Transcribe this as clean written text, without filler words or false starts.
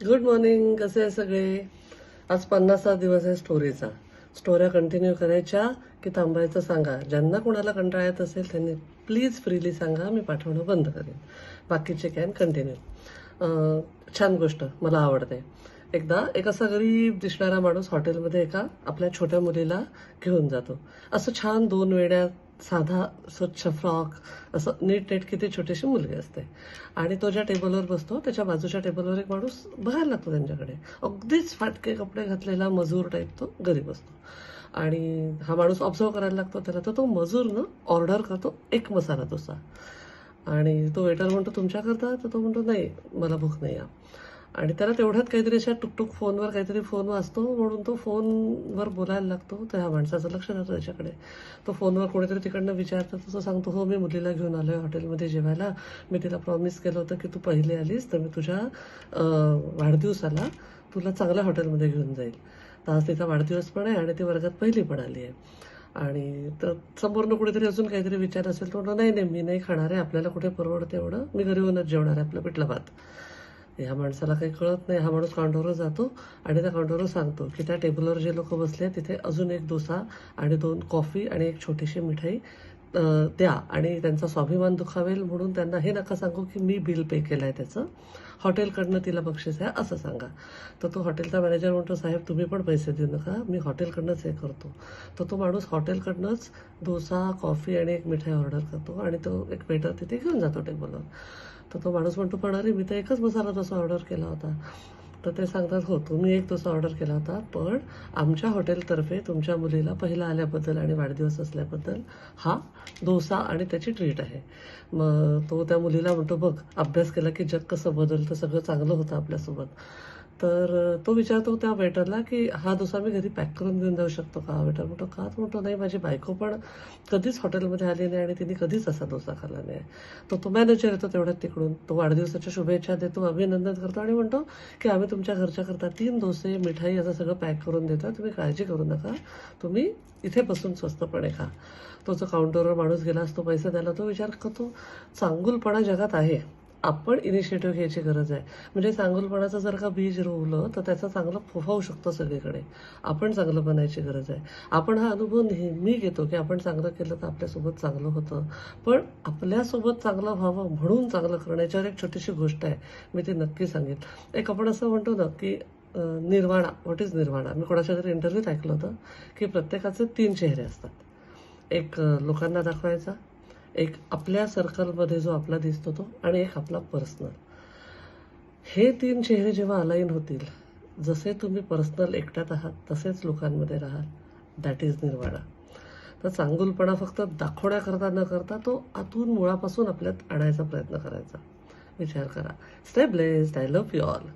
Good morning. कसे आहे सगळे? आज 50वा दिवस आहे स्टोरीचा. स्टोऱ्या कंटिन्यू करायच्या की थांबायचं सांगा. ज्यांना कोणाला कंटाळा येत असेल त्यांनी प्लीज फ्रीली सांगा, मी पाठवणं बंद करेन. बाकीचे कॅन कंटिन्यू. छान गोष्ट, मला आवडते. एकदा एक असा गरीब दिसणारा माणूस हॉटेलमध्ये एका आपल्या छोट्या मुलीला घेऊन जातो. असं छान 2 वेड्या, साधा स्वच्छ फ्रॉक, असं नीटनेटकी ती छोटीशी मुलगी असते. आणि तो ज्या टेबलवर बसतो त्याच्या बाजूच्या टेबलवर एक माणूस बघायला लागतो त्यांच्याकडे. अगदीच फाटके कपडे घातलेला मजूर टाईप तो गरीब असतो. आणि हा माणूस ऑब्झर्व करायला लागतो त्याला. तर तो मजूर ना ऑर्डर करतो 1 मसाला डोसा. आणि तो वेटर म्हणतो, तुमच्याकरता? तर तो म्हणतो, नाही, मला भूक नाही आहे. आणि त्याला तेवढ्यात काहीतरी अशा टुकटुक फोनवर काहीतरी फोन वाजतो, म्हणून तो फोनवर बोलायला लागतो. तर ह्या माणसाचं लक्ष जातं त्याच्याकडे. तो फोनवर कोणीतरी तिकडनं विचारतं, तर तो सांगतो, हो, मी मुलीला घेऊन आलोय हॉटेलमध्ये जेवायला. मी तिला प्रॉमिस केलं होतं की तू पहिली आलीस तर मी तुझ्या वाढदिवसाला तुला चांगल्या हॉटेलमध्ये घेऊन जाईल. तर आज तिचा वाढदिवस पण आहे आणि ती वर्गात पहिली पण आली आहे. आणि तर समोरनं कुठेतरी अजून काहीतरी विचार असेल तर म्हणतो, नाही नाही, मी नाही खाणार आहे, आपल्याला कुठे परवडते एवढं, मी घरी येऊनच जेवणार आहे आपलं पिठलं भात. ह्या माणसाला काही कळत नाही. हा माणूस काउंटरवर जातो आणि त्या काउंटरवर सांगतो की त्या टेबलवर जे लोक बसले तिथे अजून 1 डोसा आणि 2 कॉफी आणि 1 छोटीशी मिठाई द्या. आणि त्यांचा स्वाभिमान दुखावेल म्हणून त्यांना हे नका सांगू की मी बिल पे केलं आहे त्याचं, हॉटेलकडनं तिला बक्षीस आहे असं सांगा. तर तो हॉटेलचा मॅनेजर म्हणतो, साहेब तुम्ही पण पैसे देऊ नका, मी हॉटेलकडनंच हे करतो. तर तो माणूस हॉटेलकडनंच डोसा, कॉफी आणि 1 मिठाई ऑर्डर करतो आणि तो एक वेटर तिथे घेऊन जातो टेबलवर. तर तो माणूस म्हणतो, पण अरे, मी तर 1च मसाला डोसा ऑर्डर केला होता. तर ते सांगतात, हो, तुम्ही 1 डोसा ऑर्डर केला होता, पण आमच्या हॉटेलतर्फे तुमच्या मुलीला पहिला आल्याबद्दल आणि वाढदिवस असल्याबद्दल हा डोसा आणि त्याची ट्रीट आहे. मग तो त्या मुलीला म्हणतो, बघ, अभ्यास केला की जग कसं बदलतं, सगळं चांगलं होतं आपल्यासोबत. तर तो विचारतो त्या वेटरला की हा डोसा मी घरी पॅक करून घेऊन जाऊ शकतो का? वेटर म्हणतो, का? तो म्हणतो, नाही, माझी बायको पण कधीच हॉटेलमध्ये आली नाही आणि तिने कधीच असा डोसा खाल्ला नाही. तर तो मॅनेजर येतो तेवढ्यात तिकडून. तो वाढदिवसाच्या शुभेच्छा देतो, अभिनंदन करतो आणि म्हणतो की आम्ही तुमच्या घरच्याकरता 3 डोसे, मिठाई असं सगळं पॅक करून देतो, तुम्ही काळजी करू नका, तुम्ही इथे बसून स्वस्तपणे खा. तो जो काउंटरवर माणूस गेला असतो पैसे द्यायला, तो विचार करतो, चांगुलपणा जगात आहे, आपण इनिशिएटिव्ह घ्यायची गरज आहे. म्हणजे चांगुलपणाचं जर का बीज रोवलं तर त्याचं चांगलं फोफावू शकतं सगळीकडे. आपण चांगलं बनायची गरज आहे. आपण हा अनुभव नेहमी घेतो की आपण चांगलं केलं तर आपल्यासोबत चांगलं होतं. पण आपल्यासोबत चांगलं व्हावं म्हणून चांगलं करणं, याच्यावर एक छोटीशी गोष्ट आहे, मी ती नक्की सांगेन. एक आपण असं म्हणतो ना की निर्वाणा. What is nirvana? मी कोणाच्या तरी इंटरव्ह्यूत ऐकलं होतं की प्रत्येकाचे 3 चेहरे असतात. एक लोकांना दाखवायचा, एक आपल्या सर्कलमध्ये जो आपला दिसतो तो, आणि एक आपला पर्सनल. हे 3 चेहरे जेव्हा अलाईन होतील, जसे तुम्ही पर्सनल एकट्यात आहात तसेच लोकांमध्ये राहाल, दॅट इज निर्वाणा. तर चांगुलपणा फक्त दाखवण्याकरता न करता तो आतून मुळापासून आपल्यात आणायचा प्रयत्न करायचा. विचार करा. Stay blessed. I love you all.